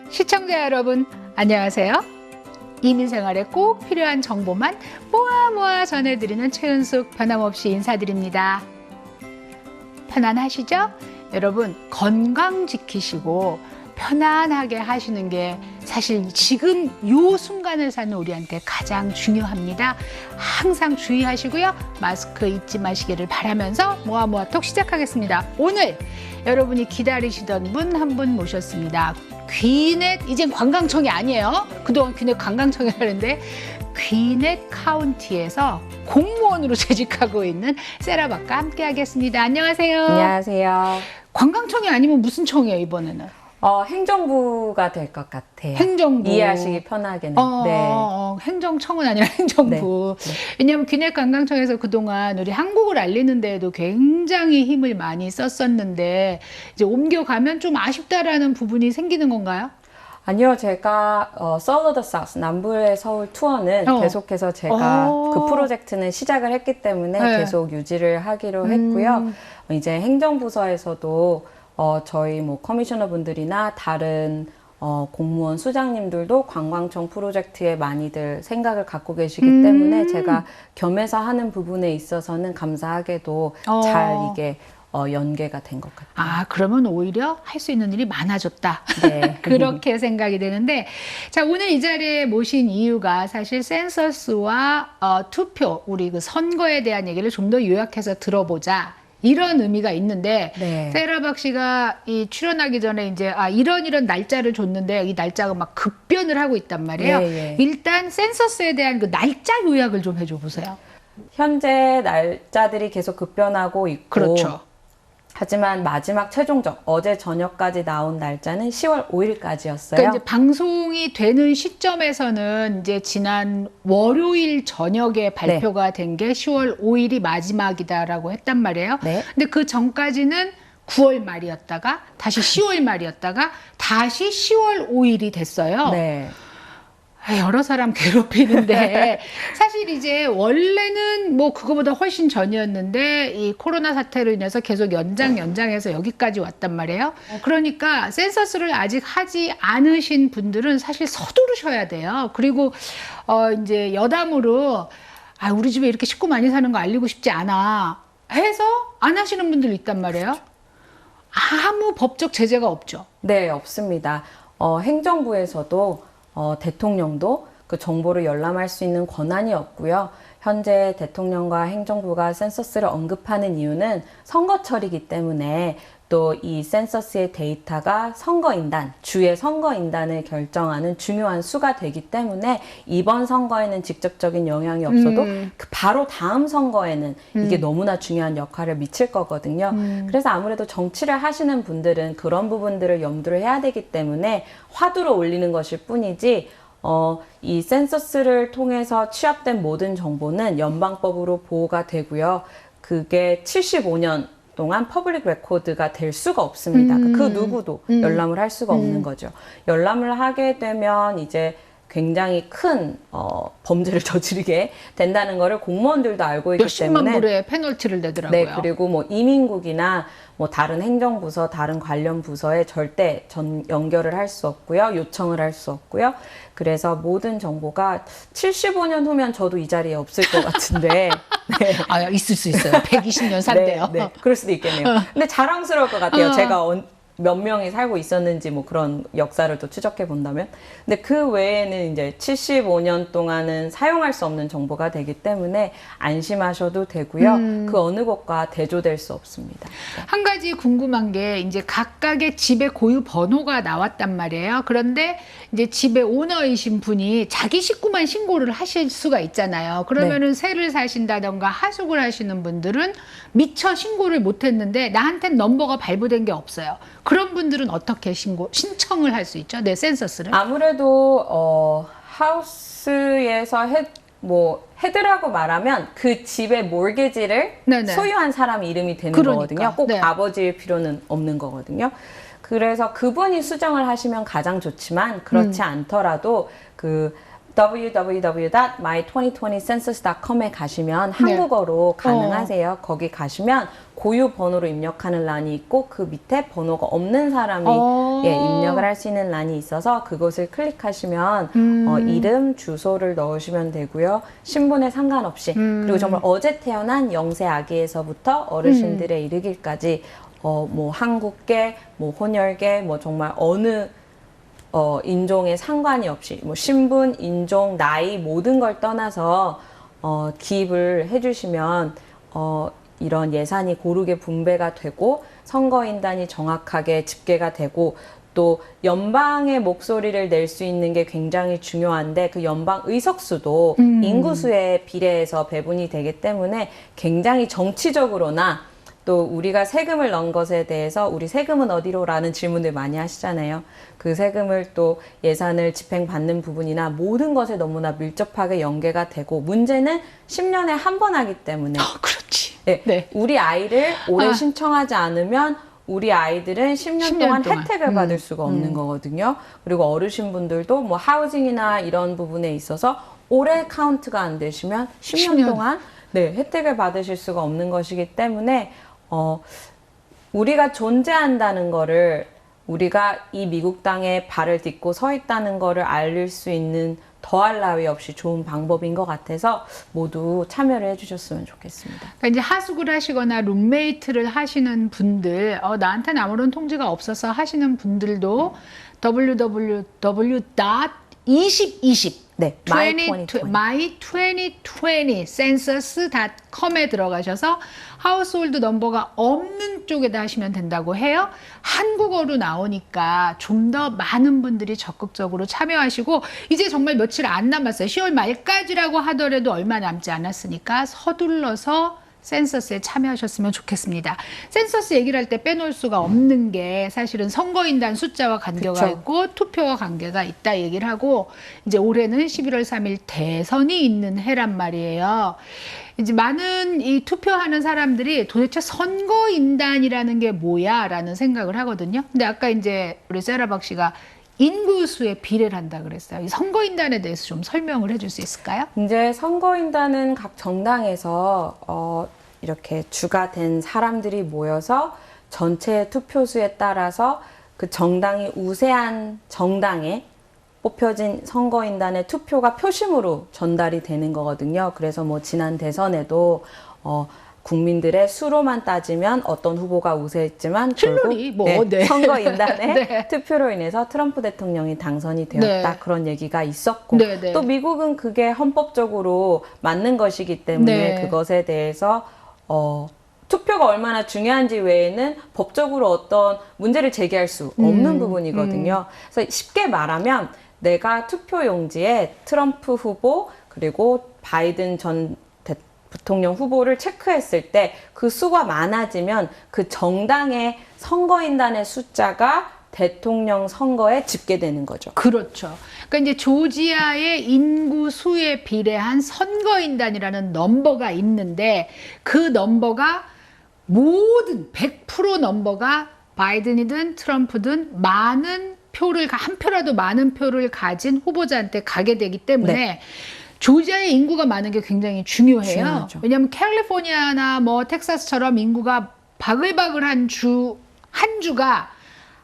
시청자 여러분, 안녕하세요. 이민생활에 꼭 필요한 정보만 모아 전해드리는 최은숙 변함없이 인사드립니다. 편안하시죠? 여러분, 건강 지키시고 편안하게 하시는 게 사실 지금 요 순간을 사는 우리한테 가장 중요합니다. 항상 주의하시고요. 마스크 잊지 마시기를 바라면서 모아톡 시작하겠습니다. 오늘 여러분이 기다리시던 분 한 분 모셨습니다. 귀넷, 이젠 관광청이 아니에요. 그동안 귀넷 관광청이라는데 귀넷 카운티에서 공무원으로 재직하고 있는 세라박과 함께 하겠습니다. 안녕하세요. 안녕하세요. 관광청이 아니면 무슨 청이에요, 이번에는? 행정부가 될 것 같아요. 행정부. 이해하시기 편하게는. 네. 행정청은 아니라 행정부. 네. 왜냐하면 귀넷 관광청에서 그동안 우리 한국을 알리는 데에도 굉장히 힘을 많이 썼었는데 이제 옮겨가면 좀 아쉽다라는 부분이 생기는 건가요? 아니요, 제가 Soul of the South, 남부의 서울 투어는 계속해서 제가 그 프로젝트는 시작을 했기 때문에 네. 계속 유지를 하기로 했고요. 이제 행정부서에서도 저희 뭐 커미셔너 분들이나 다른 공무원 수장님들도 관광청 프로젝트에 많이들 생각을 갖고 계시기 때문에 제가 겸해서 하는 부분에 있어서는 감사하게도 잘 이게 연계가 된 것 같아요. 아, 그러면 오히려 할 수 있는 일이 많아졌다. 네. 그렇게 생각이 되는데, 자, 오늘 이 자리에 모신 이유가 사실 센서스와 투표, 우리 그 선거에 대한 얘기를 좀 더 요약해서 들어보자. 이런 의미가 있는데, 네. 세라박 씨가 이 출연하기 전에 이제 이런 날짜를 줬는데 이 날짜가 막 급변을 하고 있단 말이에요. 예. 일단 센서스에 대한 그 날짜 요약을 좀 해줘 보세요. 현재 날짜들이 계속 급변하고 있고, 그렇죠. 하지만 마지막 최종적 어제 저녁까지 나온 날짜는 10월 5일까지였어요. 그러니까 이제 방송이 되는 시점에서는 이제 지난 월요일 저녁에 발표가 된 게 10월 5일이 마지막이다라고 했단 말이에요. 네. 근데 그 전까지는 9월 말이었다가 다시 10월 말이었다가 다시 10월 5일이 됐어요. 네. 여러 사람 괴롭히는데 사실 이제 원래는 뭐 그거보다 훨씬 전이었는데 이 코로나 사태로 인해서 계속 연장해서 여기까지 왔단 말이에요. 그러니까 센서스를 아직 하지 않으신 분들은 사실 서두르셔야 돼요. 그리고 이제 여담으로 우리 집에 이렇게 식구 많이 사는 거 알리고 싶지 않아 해서 안 하시는 분들 있단 말이에요. 아무 법적 제재가 없죠. 네, 없습니다. 행정부에서도 대통령도 그 정보를 열람할 수 있는 권한이 없고요. 현재 대통령과 행정부가 센서스를 언급하는 이유는 선거철이기 때문에 또 이 센서스의 데이터가 선거인단, 주의 선거인단을 결정하는 중요한 수가 되기 때문에 이번 선거에는 직접적인 영향이 없어도 그 바로 다음 선거에는 이게 너무나 중요한 역할을 미칠 거거든요. 그래서 아무래도 정치를 하시는 분들은 그런 부분들을 염두를 해야 되기 때문에 화두를 올리는 것일 뿐이지 이 센서스를 통해서 취합된 모든 정보는 연방법으로 보호가 되고요. 그게 75년 동안 퍼블릭 레코드가 될 수가 없습니다. 그 누구도 열람을 할 수가 없는 거죠. 열람을 하게 되면 이제 굉장히 큰 범죄를 저지르게 된다는 거를 공무원들도 알고 있기 몇십만 때문에 불의 페널티를 내더라고요. 네, 그리고 뭐 이민국이나 뭐 다른 행정부서, 다른 관련 부서에 절대 연결을 할 수 없고요. 요청을 할 수 없고요. 그래서 모든 정보가 75년 후면 저도 이 자리에 없을 것 같은데. 네. 있을 수 있어요. 120년 산대요. 네, 그럴 수도 있겠네요. 근데 자랑스러울 것 같아요. 제가 몇 명이 살고 있었는지 뭐 그런 역사를 또 추적해 본다면. 근데 그 외에는 이제 75년 동안은 사용할 수 없는 정보가 되기 때문에 안심하셔도 되고요. 그 어느 곳과 대조될 수 없습니다. 한 가지 궁금한 게 이제 각각의 집의 고유 번호가 나왔단 말이에요. 그런데 이제 집의 오너이신 분이 자기 식구만 신고를 하실 수가 있잖아요. 그러면은 새를 사신다던가 하숙을 하시는 분들은 미처 신고를 못 했는데 나한텐 넘버가 발부된 게 없어요. 그런 분들은 어떻게 신청을 할 수 있죠? 네, 센서스를. 아무래도 하우스에서 헤드라고 말하면 그 집의 몰개지를 네네. 소유한 사람 이름이 되는 그러니까. 거거든요. 꼭 네. 아버지일 필요는 없는 거거든요. 그래서 그분이 수정을 하시면 가장 좋지만 그렇지 않더라도 그 www.my2020census.com에 가시면 한국어로 가능하세요. 거기 가시면 고유 번호로 입력하는 란이 있고 그 밑에 번호가 없는 사람이 입력을 할 수 있는 란이 있어서 그것을 클릭하시면 이름, 주소를 넣으시면 되고요. 신분에 상관없이 그리고 정말 어제 태어난 영세 아기에서부터 어르신들에 이르기까지 뭐 한국계, 뭐 혼혈계, 뭐 정말 어느 인종에 상관이 없이 뭐 신분, 인종, 나이 모든 걸 떠나서 기입을 해주시면 이런 예산이 고르게 분배가 되고 선거인단이 정확하게 집계가 되고 또 연방의 목소리를 낼 수 있는 게 굉장히 중요한데 그 연방 의석수도 인구수에 비례해서 배분이 되기 때문에 굉장히 정치적으로나 또 우리가 세금을 넣은 것에 대해서 우리 세금은 어디로? 라는 질문들 많이 하시잖아요. 그 세금을 또 예산을 집행받는 부분이나 모든 것에 너무나 밀접하게 연계가 되고 문제는 10년에 한 번 하기 때문에 그렇지. 네, 네. 우리 아이를 올해 신청하지 않으면 우리 아이들은 10년 동안 혜택을 받을 수가 없는 거거든요. 그리고 어르신분들도 뭐 하우징이나 이런 부분에 있어서 올해 카운트가 안 되시면 10년 동안 혜택을 받으실 수가 없는 것이기 때문에 우리가 존재한다는 거를 우리가 이 미국 땅에 발을 딛고 서 있다는 거를 알릴 수 있는 더할 나위 없이 좋은 방법인 것 같아서 모두 참여를 해주셨으면 좋겠습니다. 그러니까 이제 하숙을 하시거나 룸메이트를 하시는 분들, 나한테는 아무런 통지가 없어서 하시는 분들도 www.2020 my2020 census.com에 들어가셔서 하우스홀드 넘버가 없는 쪽에다 하시면 된다고 해요. 한국어로 나오니까 좀 더 많은 분들이 적극적으로 참여하시고 이제 정말 며칠 안 남았어요. 10월 말까지라고 하더라도 얼마 남지 않았으니까 서둘러서 센서스에 참여하셨으면 좋겠습니다. 센서스 얘기를 할 때 빼놓을 수가 없는 게 사실은 선거인단 숫자와 관계가 있고 투표와 관계가 있다 얘기를 하고 이제 올해는 11월 3일 대선이 있는 해란 말이에요. 이제 많은 이 투표하는 사람들이 도대체 선거인단이라는 게 뭐야? 라는 생각을 하거든요. 근데 아까 이제 우리 세라박 씨가 인구수에 비례를 한다 그랬어요. 이 선거인단에 대해서 좀 설명을 해줄 수 있을까요? 이제 선거인단은 각 정당에서 이렇게 주가 된 사람들이 모여서 전체 투표수에 따라서 그 정당이 우세한 정당에 뽑혀진 선거인단의 투표가 표심으로 전달이 되는 거거든요. 그래서 뭐 지난 대선에도 국민들의 수로만 따지면 어떤 후보가 우세했지만 결국 선거인단의 투표로 인해서 트럼프 대통령이 당선이 되었다. 그런 얘기가 있었고 또 미국은 그게 헌법적으로 맞는 것이기 때문에 그것에 대해서 투표가 얼마나 중요한지 외에는 법적으로 어떤 문제를 제기할 수 없는 부분이거든요. 그래서 쉽게 말하면 내가 투표용지에 트럼프 후보 그리고 바이든 전 부통령 후보를 체크했을 때 그 수가 많아지면 그 정당의 선거인단의 숫자가 대통령 선거에 집계되는 거죠. 그렇죠. 그러니까 이제 조지아의 인구 수에 비례한 선거인단이라는 넘버가 있는데 그 넘버가 모든 100% 넘버가 바이든이든 트럼프든 많은 표를 한 표라도 많은 표를 가진 후보자한테 가게 되기 때문에 조지아의 인구가 많은 게 굉장히 중요해요. 중요하죠. 왜냐하면 캘리포니아나 뭐 텍사스처럼 인구가 바글바글한 한 주가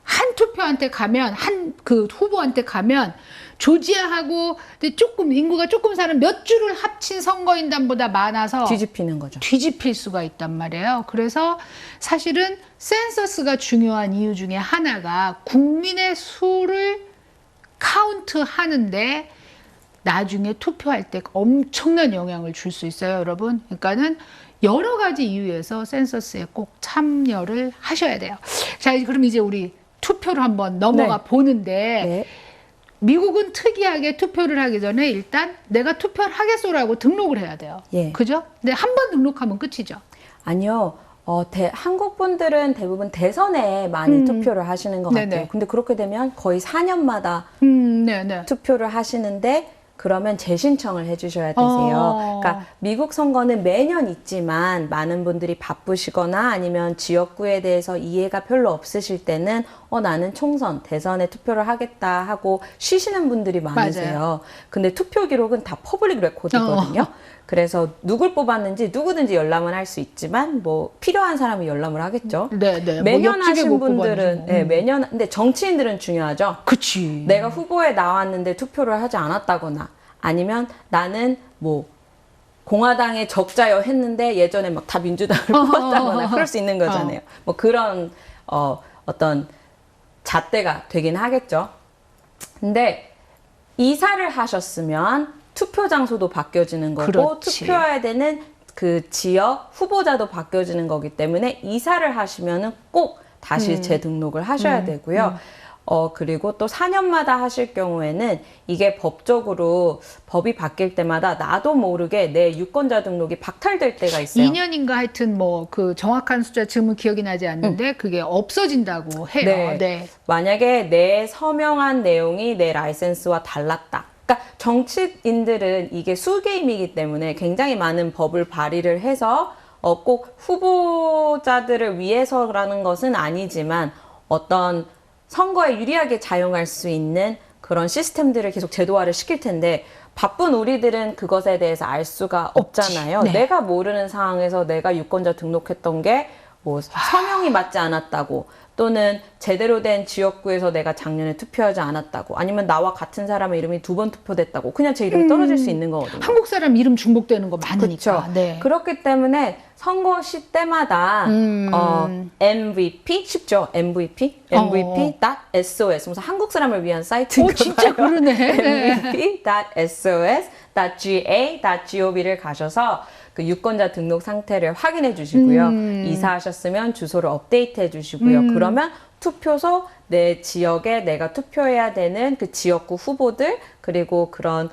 한 투표한테 가면 한 그 후보한테 가면 조지아하고 조금 인구가 조금 사는 몇 주를 합친 선거인단보다 많아서 뒤집히는 거죠. 뒤집힐 수가 있단 말이에요. 그래서 사실은 센서스가 중요한 이유 중에 하나가 국민의 수를 카운트하는데 나중에 투표할 때 엄청난 영향을 줄 수 있어요, 여러분. 그러니까는 여러 가지 이유에서 센서스에 꼭 참여를 하셔야 돼요. 자, 그럼 이제 우리 투표를 한번 넘어가 보는데 미국은 특이하게 투표를 하기 전에 일단 내가 투표를 하겠소라고 등록을 해야 돼요. 그죠? 근데 한 번 등록하면 끝이죠. 아니요. 한국 분들은 대부분 대선에 많이 투표를 하시는 것 같아요. 근데 그렇게 되면 거의 4년마다 투표를 하시는데 그러면 재신청을 해주셔야 되세요. 그러니까 미국 선거는 매년 있지만 많은 분들이 바쁘시거나 아니면 지역구에 대해서 이해가 별로 없으실 때는 나는 총선, 대선에 투표를 하겠다 하고 쉬시는 분들이 많으세요. 맞아요. 근데 투표 기록은 다 퍼블릭 레코드거든요. 그래서 누굴 뽑았는지 누구든지 열람을 할 수 있지만 뭐 필요한 사람이 열람을 하겠죠. 네네. 매년 뭐 하신 분들은 뭐. 네, 매년 근데 정치인들은 중요하죠. 그치. 내가 후보에 나왔는데 투표를 하지 않았다거나 아니면 나는 뭐 공화당의 적자여 했는데 예전에 막 다 민주당을 뽑았다거나 그럴 수 있는 거잖아요. 뭐 그런 어떤 잣대가 되긴 하겠죠. 근데 이사를 하셨으면 투표 장소도 바뀌어지는 거고 그렇지. 투표해야 되는 그 지역 후보자도 바뀌어지는 거기 때문에 이사를 하시면은 꼭 다시 재등록을 하셔야 되고요. 그리고 또 4년마다 하실 경우에는 이게 법적으로 법이 바뀔 때마다 나도 모르게 내 유권자 등록이 박탈될 때가 있어요. 2년인가 하여튼 뭐 그 정확한 숫자 지금은 기억이 나지 않는데 그게 없어진다고 해요. 네. 네. 만약에 내 서명한 내용이 내 라이센스와 달랐다. 그러니까 정치인들은 이게 수게임이기 때문에 굉장히 많은 법을 발의를 해서 꼭 후보자들을 위해서라는 것은 아니지만 어떤 선거에 유리하게 작용할 수 있는 그런 시스템들을 계속 제도화를 시킬 텐데 바쁜 우리들은 그것에 대해서 알 수가 없잖아요. 네. 내가 모르는 상황에서 내가 유권자 등록했던 게 뭐 서명이 맞지 않았다고 또는 제대로 된 지역구에서 내가 작년에 투표하지 않았다고 아니면 나와 같은 사람의 이름이 2번 투표됐다고 그냥 제 이름이 떨어질 수 있는 거거든요. 한국 사람 이름 중복되는 거 많으니까. 그렇죠. 네. 그렇기 때문에 선거 시 때마다 MVP 쉽죠? MVP.sos 무슨 한국 사람을 위한 사이트인가 진짜 봐요. 그러네. 네. MVP.sos.ga.gov를 가셔서 그 유권자 등록 상태를 확인해 주시고요. 이사하셨으면 주소를 업데이트 해 주시고요. 그러면 투표소 내 지역에 내가 투표해야 되는 그 지역구 후보들 그리고 그런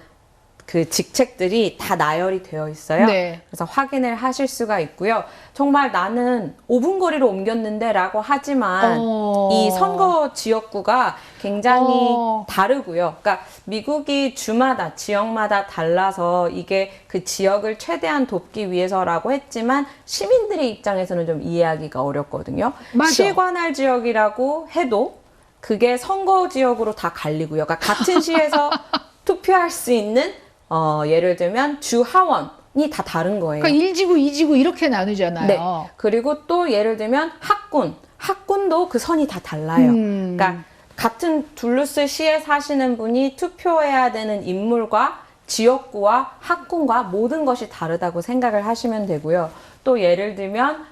그 직책들이 다 나열이 되어 있어요. 네. 그래서 확인을 하실 수가 있고요. 정말 나는 5분 거리로 옮겼는데 라고 하지만 이 선거 지역구가 굉장히 다르고요. 그러니까 미국이 주마다 지역마다 달라서 이게 그 지역을 최대한 돕기 위해서라고 했지만 시민들의 입장에서는 좀 이해하기가 어렵거든요. 맞아. 시관할 지역이라고 해도 그게 선거 지역으로 다 갈리고요. 그러니까 같은 시에서 투표할 수 있는 예를 들면 주 하원이 다 다른 거예요. 그러니까 1지구, 2지구 이렇게 나누잖아요. 네. 그리고 또 예를 들면 학군도 그 선이 다 달라요. 그러니까 같은 둘루스 시에 사시는 분이 투표해야 되는 인물과 지역구와 학군과 모든 것이 다르다고 생각을 하시면 되고요. 또 예를 들면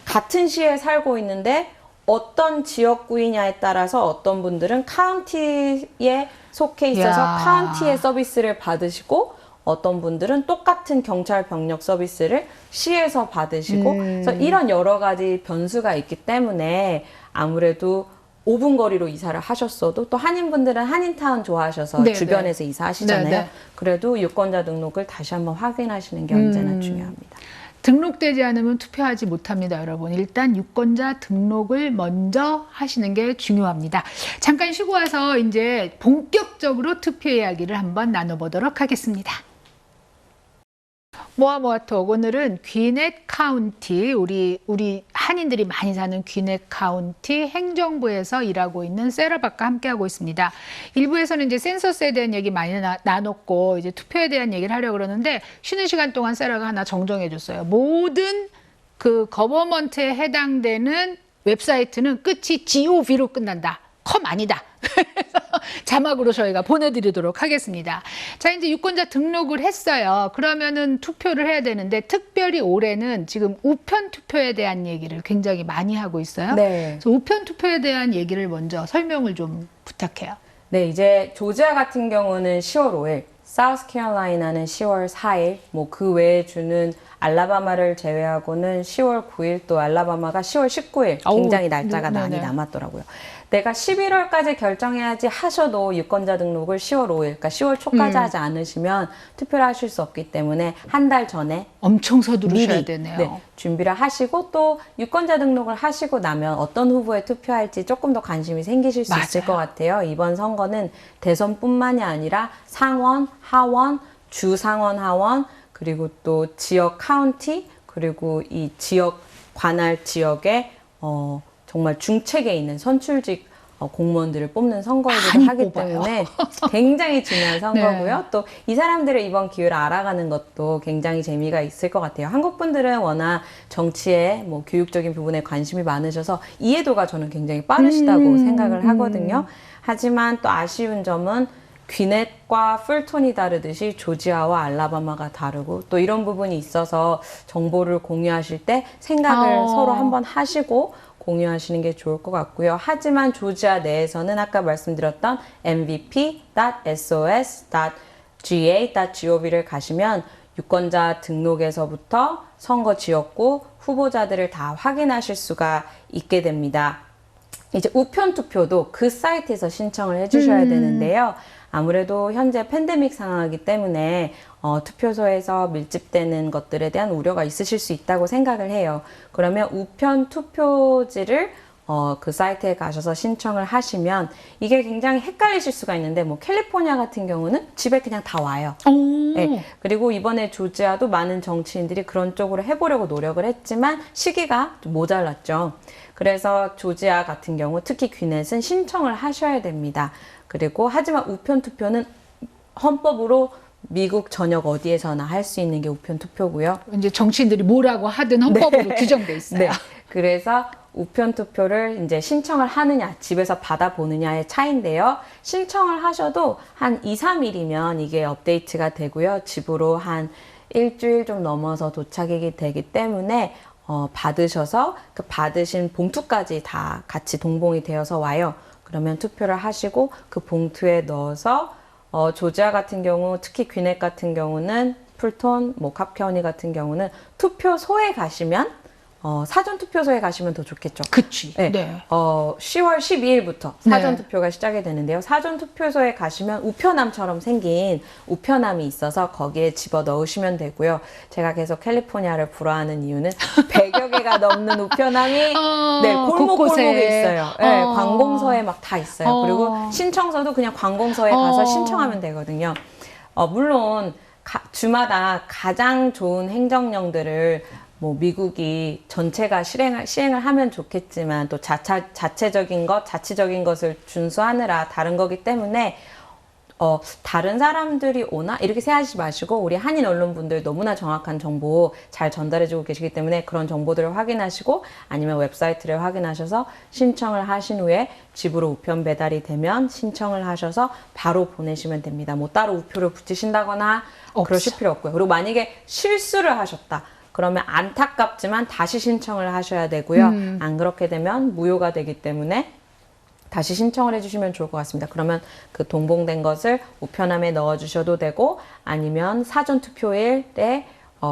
같은 시에 살고 있는데 어떤 지역구이냐에 따라서 어떤 분들은 카운티에 속해 있어서 카운티의 서비스를 받으시고 어떤 분들은 똑같은 경찰 병력 서비스를 시에서 받으시고 그래서 이런 여러 가지 변수가 있기 때문에 아무래도 5분 거리로 이사를 하셨어도 또 한인분들은 한인타운 좋아하셔서 네네. 주변에서 이사하시잖아요. 네네. 그래도 유권자 등록을 다시 한번 확인하시는 게 언제나 중요합니다. 등록되지 않으면 투표하지 못합니다, 여러분. 일단 유권자 등록을 먼저 하시는 게 중요합니다. 잠깐 쉬고 와서 이제 본격적으로 투표 이야기를 한번 나눠보도록 하겠습니다. 모아모아톡 오늘은 귀넷 카운티 우리 한인들이 많이 사는 귀넷 카운티 행정부에서 일하고 있는 세라박과 함께하고 있습니다. 일부에서는 이제 센서스에 대한 얘기 많이 나눴고 이제 투표에 대한 얘기를 하려고 그러는데 쉬는 시간 동안 세라가 하나 정정해줬어요. 모든 그 거버먼트에 해당되는 웹사이트는 끝이 gov로 끝난다. 컴 아니다. 자막으로 저희가 보내드리도록 하겠습니다. 자, 이제 유권자 등록을 했어요. 그러면은 투표를 해야 되는데 특별히 올해는 지금 우편 투표에 대한 얘기를 굉장히 많이 하고 있어요. 네. 그래서 우편 투표에 대한 얘기를 먼저 설명을 좀 부탁해요. 네, 이제 조지아 같은 경우는 10월 5일, 사우스캐롤라이나는 10월 4일, 뭐 그 외에 주는 알라바마를 제외하고는 10월 9일 또 알라바마가 10월 19일 굉장히 날짜가 많이 네네. 남았더라고요. 내가 11월까지 결정해야지 하셔도 유권자 등록을 10월 5일, 그러니까 10월 초까지 하지 않으시면 투표를 하실 수 없기 때문에 한 달 전에 엄청 서두르셔야 미리 되네요. 네, 준비를 하시고 또 유권자 등록을 하시고 나면 어떤 후보에 투표할지 조금 더 관심이 생기실 수 있을 것 같아요. 이번 선거는 대선뿐만이 아니라 상원, 하원, 주상원, 하원, 그리고 또 지역 카운티, 그리고 이 지역 관할 지역에 정말 중책에 있는 선출직 공무원들을 뽑는 선거이기도 많이 하기 뽑아요. 때문에 굉장히 중요한 선거고요. 네. 또 이 사람들의 이번 기회를 알아가는 것도 굉장히 재미가 있을 것 같아요. 한국 분들은 워낙 정치에 뭐 교육적인 부분에 관심이 많으셔서 이해도가 저는 굉장히 빠르시다고 생각을 하거든요. 하지만 또 아쉬운 점은 귀넷과 풀톤이 다르듯이 조지아와 알라바마가 다르고 또 이런 부분이 있어서 정보를 공유하실 때 생각을 서로 한번 하시고 공유하시는 게 좋을 것 같고요. 하지만 조지아 내에서는 아까 말씀드렸던 mvp.sos.ga.gov를 가시면 유권자 등록에서부터 선거 지역구 후보자들을 다 확인하실 수가 있게 됩니다. 이제 우편 투표도 그 사이트에서 신청을 해주셔야 되는데요. 아무래도 현재 팬데믹 상황이기 때문에 투표소에서 밀집되는 것들에 대한 우려가 있으실 수 있다고 생각을 해요. 그러면 우편 투표지를 그 사이트에 가셔서 신청을 하시면 이게 굉장히 헷갈리실 수가 있는데 뭐 캘리포니아 같은 경우는 집에 그냥 다 와요. 네. 그리고 이번에 조지아도 많은 정치인들이 그런 쪽으로 해보려고 노력을 했지만 시기가 좀 모자랐죠. 그래서 조지아 같은 경우 특히 귀넷은 신청을 하셔야 됩니다. 그리고 하지만 우편 투표는 헌법으로 미국 전역 어디에서나 할 수 있는 게 우편 투표고요. 이제 정치인들이 뭐라고 하든 헌법으로 규정돼 있어요. 네. 그래서 우편 투표를 이제 신청을 하느냐, 집에서 받아보느냐의 차이인데요. 신청을 하셔도 한 2, 3일이면 이게 업데이트가 되고요. 집으로 한 일주일 좀 넘어서 도착이 되기 때문에 받으셔서 그 받으신 봉투까지 다 같이 동봉이 되어서 와요. 그러면 투표를 하시고 그 봉투에 넣어서 조지아 같은 경우, 특히 귀넷 같은 경우는 풀톤, 뭐 캅카우니 같은 경우는 투표소에 가시면 사전 투표소에 가시면 더 좋겠죠. 그치. 네. 네. 10월 12일부터 사전 네. 투표가 시작이 되는데요. 사전 투표소에 가시면 우편함처럼 생긴 우편함이 있어서 거기에 집어 넣으시면 되고요. 제가 계속 캘리포니아를 불화하는 이유는 100여 개가 넘는 우편함이 네, 골목골목에 있어요. 네, 관공서에 막 다 있어요. 그리고 신청서도 그냥 관공서에 가서 신청하면 되거든요. 물론 주마다 가장 좋은 행정령들을 뭐 미국이 전체가 시행을 하면 좋겠지만 또 자체적인 것, 자치적인 것을 준수하느라 다른 거기 때문에 다른 사람들이 오나? 이렇게 생각하지 마시고 우리 한인 언론분들 너무나 정확한 정보 잘 전달해주고 계시기 때문에 그런 정보들을 확인하시고 아니면 웹사이트를 확인하셔서 신청을 하신 후에 집으로 우편 배달이 되면 신청을 하셔서 바로 보내시면 됩니다. 뭐 따로 우표를 붙이신다거나 그러실 필요 없고요. 그리고 만약에 실수를 하셨다. 그러면 안타깝지만 다시 신청을 하셔야 되고요. 안 그렇게 되면 무효가 되기 때문에 다시 신청을 해주시면 좋을 것 같습니다. 그러면 그 동봉된 것을 우편함에 넣어주셔도 되고 아니면 사전투표일에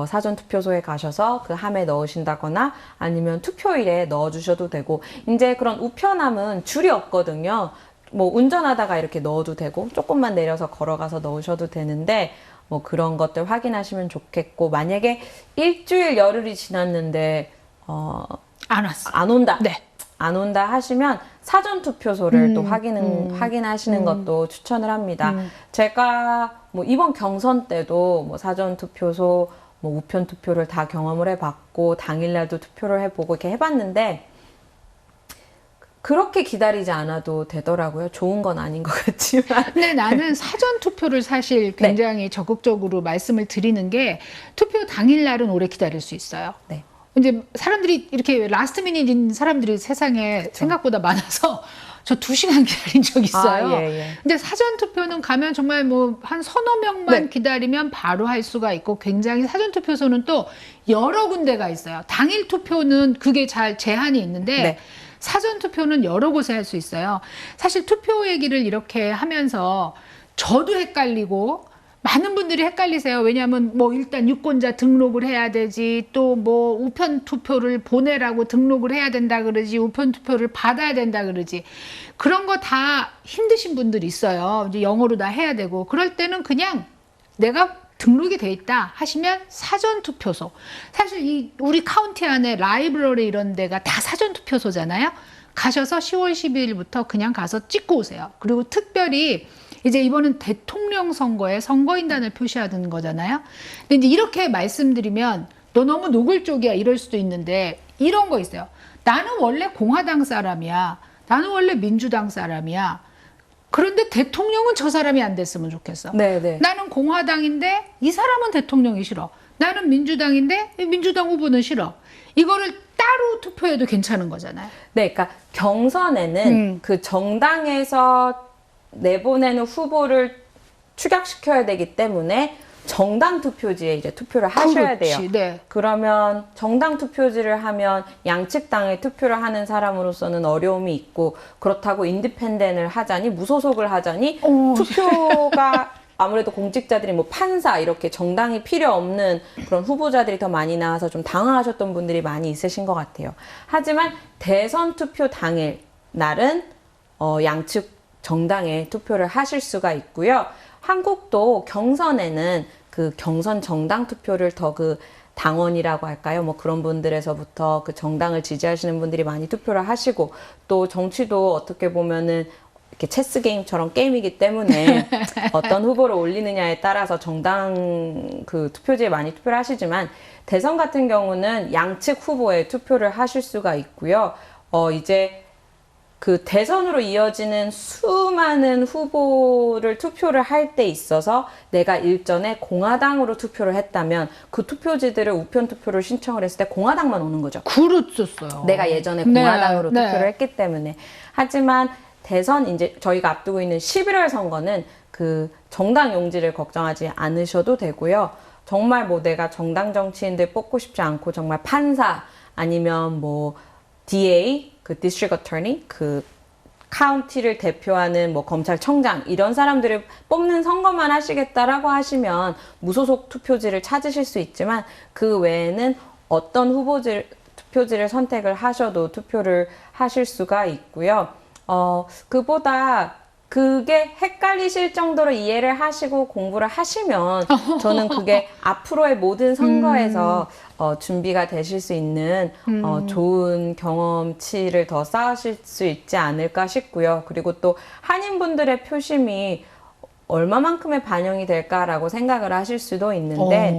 사전투표소에 가셔서 그 함에 넣으신다거나 아니면 투표일에 넣어주셔도 되고 이제 그런 우편함은 줄이 없거든요. 뭐 운전하다가 이렇게 넣어도 되고 조금만 내려서 걸어가서 넣으셔도 되는데 뭐 그런 것들 확인하시면 좋겠고 만약에 일주일 열흘이 지났는데 안 왔어. 안 온다. 네. 안 온다 하시면 사전 투표소를 또 확인하시는 것도 추천을 합니다. 제가 뭐 이번 경선 때도 뭐 사전 투표소, 뭐 우편 투표를 다 경험을 해봤고 당일날도 투표를 해보고 이렇게 해봤는데 그렇게 기다리지 않아도 되더라고요. 좋은 건 아닌 것 같지만. 근데 나는 사전 투표를 사실 굉장히 적극적으로 말씀을 드리는 게 투표 당일날은 오래 기다릴 수 있어요. 네. 이제 사람들이 이렇게 라스트 미닛인 사람들이 세상에 그쵸. 생각보다 많아서 저 2시간 기다린 적 있어요. 예. 근데 사전 투표는 가면 정말 뭐 한 서너 명만 기다리면 바로 할 수가 있고 굉장히 사전 투표소는 또 여러 군데가 있어요. 당일 투표는 그게 잘 제한이 있는데 사전 투표는 여러 곳에 할 수 있어요. 사실 투표 얘기를 이렇게 하면서 저도 헷갈리고 많은 분들이 헷갈리세요. 왜냐하면 뭐 일단 유권자 등록을 해야 되지, 또 뭐 우편 투표를 보내라고 등록을 해야 된다 그러지, 우편 투표를 받아야 된다 그러지. 그런 거 다 힘드신 분들이 있어요. 이제 영어로 다 해야 되고. 그럴 때는 그냥 내가 등록이 돼 있다 하시면 사전 투표소. 사실 이 우리 카운티 안에 라이브러리 이런 데가 다 사전 투표소잖아요. 가셔서 10월 12일부터 그냥 가서 찍고 오세요. 그리고 특별히 이제 이번은 대통령 선거에 선거인단을 표시하는 거잖아요. 근데 이제 이렇게 말씀드리면 너 너무 노골적이야 이럴 수도 있는데 이런 거 있어요. 나는 원래 공화당 사람이야. 나는 원래 민주당 사람이야. 그런데 대통령은 저 사람이 안 됐으면 좋겠어. 네네. 나는 공화당인데 이 사람은 대통령이 싫어. 나는 민주당인데 민주당 후보는 싫어. 이거를 따로 투표해도 괜찮은 거잖아요. 네, 그러니까 경선에는 그 정당에서 내보내는 후보를 추격시켜야 되기 때문에 정당 투표지에 이제 투표를 하셔야 돼요. 그렇지, 네. 그러면 정당 투표지를 하면 양측 당에 투표를 하는 사람으로서는 어려움이 있고, 그렇다고 인디펜던트를 하자니, 무소속을 하자니 투표가 아무래도 공직자들이 뭐 판사 이렇게 정당이 필요 없는 그런 후보자들이 더 많이 나와서 좀 당황하셨던 분들이 많이 있으신 것 같아요. 하지만 대선 투표 당일 날은 양측 정당에 투표를 하실 수가 있고요. 한국도 경선에는 그 경선 정당 투표를 더 그 당원이라고 할까요? 뭐 그런 분들에서부터 그 정당을 지지하시는 분들이 많이 투표를 하시고, 또 정치도 어떻게 보면은 이렇게 체스 게임처럼 게임이기 때문에 어떤 후보를 올리느냐에 따라서 정당 그 투표지에 많이 투표를 하시지만, 대선 같은 경우는 양측 후보에 투표를 하실 수가 있고요. 이제 그 대선으로 이어지는 수많은 후보를 투표를 할 때 있어서 내가 일전에 공화당으로 투표를 했다면 그 투표지들을 우편 투표를 신청을 했을 때 공화당만 오는 거죠. 그렇었어요. 내가 예전에 네, 공화당으로 네. 투표를 했기 때문에. 하지만 대선 이제 저희가 앞두고 있는 11월 선거는 그 정당 용지를 걱정하지 않으셔도 되고요. 정말 뭐 내가 정당 정치인들 뽑고 싶지 않고 정말 판사 아니면 뭐 DA, 그 디스트릭 어터니, 그 카운티를 대표하는 뭐 검찰청장 이런 사람들을 뽑는 선거만 하시겠다라고 하시면 무소속 투표지를 찾으실 수 있지만, 그 외에는 어떤 투표지를 선택을 하셔도 투표를 하실 수가 있고요. 그보다 그게 헷갈리실 정도로 이해를 하시고 공부를 하시면 저는 그게 앞으로의 모든 선거에서 준비가 되실 수 있는 좋은 경험치를 더 쌓으실 수 있지 않을까 싶고요. 그리고 또 한인분들의 표심이 얼마만큼의 반영이 될까라고 생각을 하실 수도 있는데,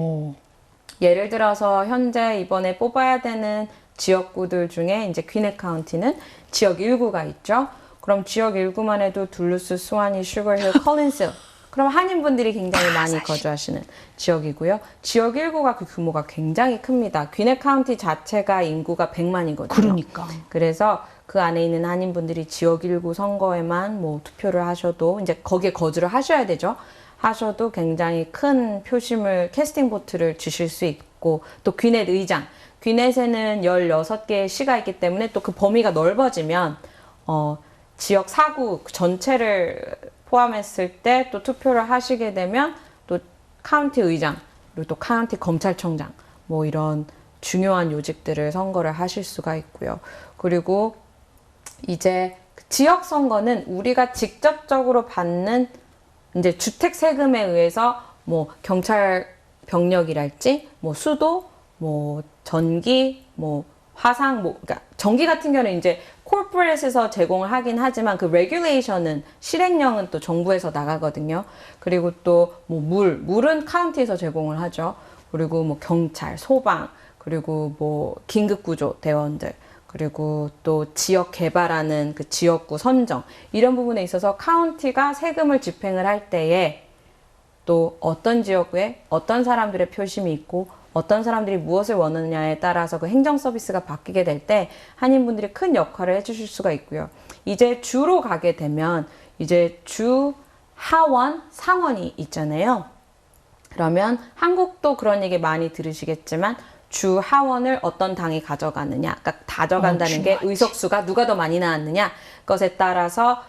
예를 들어서 현재 이번에 뽑아야 되는 지역구들 중에 이제 퀸의 카운티는 지역 1구가 있죠. 그럼 지역 1구만 해도 둘루스, 수완이, 슈거힐, 컬린스. 그럼 한인분들이 굉장히 많이 거주하시는 지역이고요. 지역 1구가 그 규모가 굉장히 큽니다. 퀸의 카운티 자체가 인구가 100만이거든요. 그러니까. 그래서 그 안에 있는 한인분들이 지역 1구 선거에만 뭐 투표를 하셔도, 이제 거기에 거주를 하셔야 되죠. 하셔도 굉장히 큰 표심을, 캐스팅 보트를 주실 수 있고, 또 귀넷 의장. 귀넷에는 16개의 시가 있기 때문에 또 그 범위가 넓어지면, 지역 4구 전체를 포함했을 때 또 투표를 하시게 되면 또 카운티 의장, 그리고 또 카운티 검찰청장, 뭐 이런 중요한 요직들을 선거를 하실 수가 있고요. 그리고 이제 지역 선거는 우리가 직접적으로 받는 이제 주택 세금에 의해서 뭐 경찰 병력이랄지, 뭐 수도, 뭐 전기, 뭐 화상, 뭐 그러니까 전기 같은 경우는 이제 코퍼레이트에서 제공을 하긴 하지만 그 레귤레이션은, 실행령은 또 정부에서 나가거든요. 그리고 또 뭐 물은 카운티에서 제공을 하죠. 그리고 뭐 경찰, 소방, 그리고 뭐 긴급구조 대원들, 그리고 또 지역 개발하는 그 지역구 선정, 이런 부분에 있어서 카운티가 세금을 집행을 할 때에 또 어떤 지역에 어떤 사람들의 표심이 있고 어떤 사람들이 무엇을 원하느냐에 따라서 그 행정 서비스가 바뀌게 될 때 한인분들이 큰 역할을 해주실 수가 있고요. 이제 주로 가게 되면 이제 주, 하원, 상원이 있잖아요. 그러면 한국도 그런 얘기 많이 들으시겠지만 주 하원을 어떤 당이 가져가느냐, 그러니까 가져간다는 게 의석수가 누가 더 많이 나왔느냐, 것에 따라서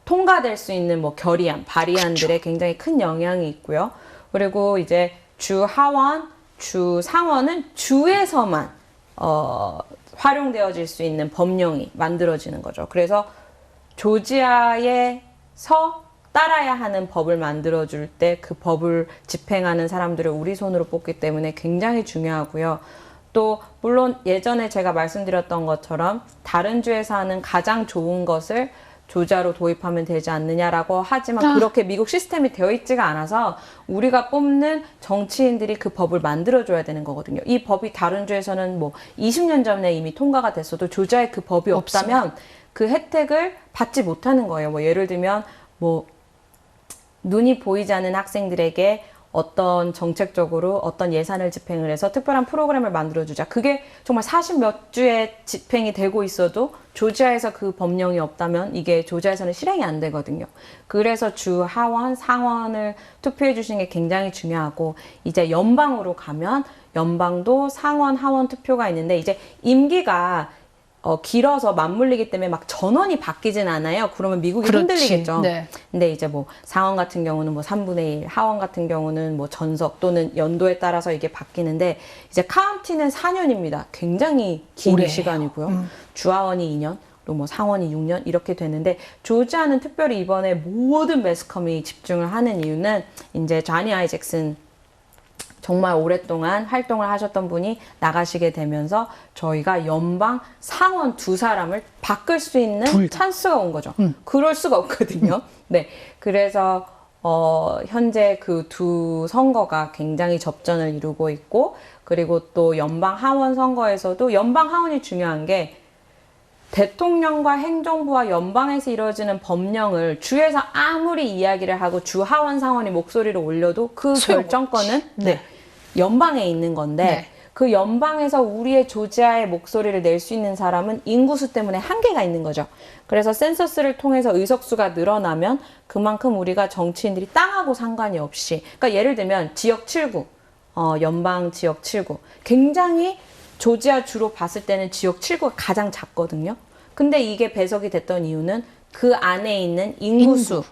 통과될 수 있는 뭐 결의안, 발의안들에 굉장히 큰 영향이 있고요. 그리고 이제 주 하원, 주 상원은 주에서만 활용되어질 수 있는 법령이 만들어지는 거죠. 그래서 조지아에서 따라야 하는 법을 만들어줄 때 그 법을 집행하는 사람들을 우리 손으로 뽑기 때문에 굉장히 중요하고요. 또 물론 예전에 제가 말씀드렸던 것처럼 다른 주에서 하는 가장 좋은 것을 조지아로 도입하면 되지 않느냐라고 하지만 그렇게 미국 시스템이 되어 있지가 않아서 우리가 뽑는 정치인들이 그 법을 만들어줘야 되는 거거든요. 이 법이 다른 주에서는 뭐 20년 전에 이미 통과가 됐어도 조지아에 그 법이 없다면 그 혜택을 받지 못하는 거예요. 뭐 예를 들면 뭐 눈이 보이지 않는 학생들에게 어떤 정책적으로 어떤 예산을 집행을 해서 특별한 프로그램을 만들어주자. 그게 정말 40 몇 주에 집행이 되고 있어도 조지아에서 그 법령이 없다면 이게 조지아에서는 실행이 안 되거든요. 그래서 주 하원, 상원을 투표해 주시는 게 굉장히 중요하고 이제 연방으로 가면 연방도 상원, 하원 투표가 있는데 이제 임기가 길어서 맞물리기 때문에 막 전원이 바뀌진 않아요. 그러면 미국이 흔들리겠죠. 네. 근데 이제 뭐 상원 같은 경우는 뭐 3분의 1, 하원 같은 경우는 뭐 전석 또는 연도에 따라서 이게 바뀌는데 이제 카운티는 4년입니다. 굉장히 긴 오래예요. 시간이고요. 주하원이 2년, 또 뭐 상원이 6년 이렇게 되는데 조지아는 특별히 이번에 모든 매스컴이 집중을 하는 이유는 이제 자니 아이잭슨 정말 오랫동안 활동을 하셨던 분이 나가시게 되면서 저희가 연방 상원 두 사람을 바꿀 수 있는 찬스가 온 거죠. 그럴 수가 없거든요. 네. 그래서 현재 그 두 선거가 굉장히 접전을 이루고 있고 그리고 또 연방 하원 선거에서도 연방 하원이 중요한 게 대통령과 행정부와 연방에서 이루어지는 법령을 주에서 아무리 이야기를 하고 주 하원 상원이 목소리를 올려도 그 결정권은 네. 연방에 있는 건데 네. 그 연방에서 우리의 조지아의 목소리를 낼 수 있는 사람은 인구수 때문에 한계가 있는 거죠. 그래서 센서스를 통해서 의석수가 늘어나면 그만큼 우리가 정치인들이 땅하고 상관이 없이 그러니까 예를 들면 지역 7구 연방 지역 7구 굉장히 조지아 주로 봤을 때는 지역 7구가 가장 작거든요. 근데 이게 배석이 됐던 이유는 그 안에 있는 인구수,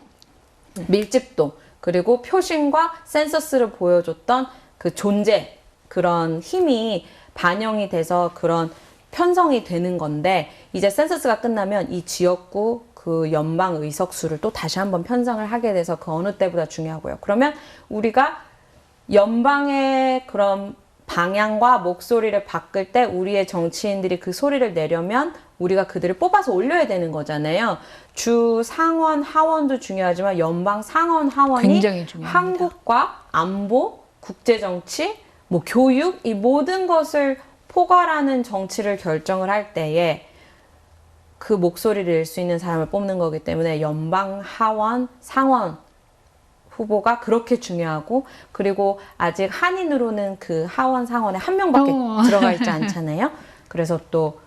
밀집도 그리고 표심과 센서스를 보여줬던 그 존재, 그런 힘이 반영이 돼서 그런 편성이 되는 건데 이제 센서스가 끝나면 이 지역구 그 연방 의석수를 또 다시 한번 편성을 하게 돼서 그 어느 때보다 중요하고요. 그러면 우리가 연방의 그런 방향과 목소리를 바꿀 때 우리의 정치인들이 그 소리를 내려면 우리가 그들을 뽑아서 올려야 되는 거잖아요. 주 상원, 하원도 중요하지만 연방 상원, 하원이 굉장히 중요합니다. 한국과 안보, 국제정치, 뭐 교육 이 모든 것을 포괄하는 정치를 결정을 할 때에 그 목소리를 낼 수 있는 사람을 뽑는 거기 때문에 연방, 하원, 상원 후보가 그렇게 중요하고 그리고 아직 한인으로는 그 하원, 상원에 한 명밖에 들어가 있지 않잖아요. 그래서 또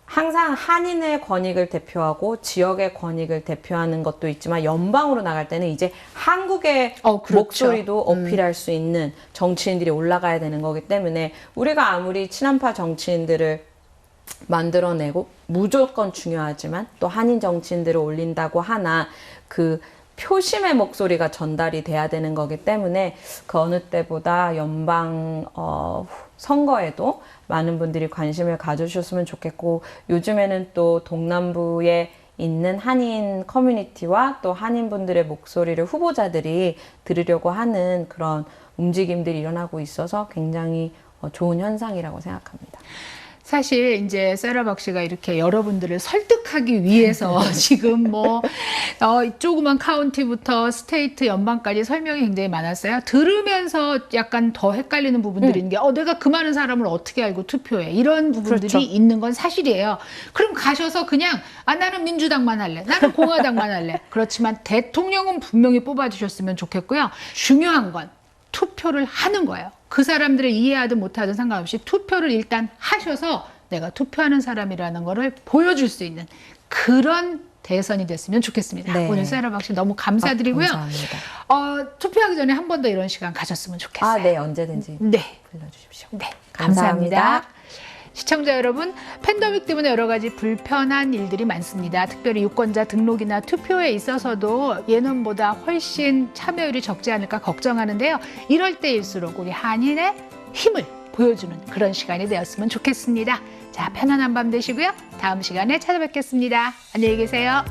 항상 한인의 권익을 대표하고 지역의 권익을 대표하는 것도 있지만 연방으로 나갈 때는 이제 한국의 그렇죠. 목소리도 어필할 수 있는 정치인들이 올라가야 되는 거기 때문에 우리가 아무리 친한파 정치인들을 만들어내고 무조건 중요하지만 또 한인 정치인들을 올린다고 하나 그 표심의 목소리가 전달이 돼야 되는 거기 때문에 그 어느 때보다 연방 선거에도 많은 분들이 관심을 가져주셨으면 좋겠고 요즘에는 또 동남부에 있는 한인 커뮤니티와 또 한인분들의 목소리를 후보자들이 들으려고 하는 그런 움직임들이 일어나고 있어서 굉장히 좋은 현상이라고 생각합니다. 사실 이제 세라 박씨가 이렇게 여러분들을 설득하기 위해서 지금 뭐 조그만 카운티부터 스테이트 연방까지 설명이 굉장히 많았어요. 들으면서 약간 더 헷갈리는 부분들이 있는 게 내가 그 많은 사람을 어떻게 알고 투표해 이런 부분들이 그렇죠. 있는 건 사실이에요. 그럼 가셔서 그냥 나는 민주당만 할래, 나는 공화당만 할래. 그렇지만 대통령은 분명히 뽑아주셨으면 좋겠고요. 중요한 건 투표를 하는 거예요. 그 사람들을 이해하든 못하든 상관없이 투표를 일단 하셔서 내가 투표하는 사람이라는 거를 보여줄 수 있는 그런 대선이 됐으면 좋겠습니다. 네. 오늘 세라 박씨 너무 감사드리고요. 감사합니다. 투표하기 전에 한 번 더 이런 시간 가졌으면 좋겠어요. 네, 언제든지 네. 불러주십시오. 네, 감사합니다. 감사합니다. 시청자 여러분, 팬데믹 때문에 여러 가지 불편한 일들이 많습니다. 특별히 유권자 등록이나 투표에 있어서도 예년보다 훨씬 참여율이 적지 않을까 걱정하는데요. 이럴 때일수록 우리 한인의 힘을 보여주는 그런 시간이 되었으면 좋겠습니다. 자, 편안한 밤 되시고요. 다음 시간에 찾아뵙겠습니다. 안녕히 계세요.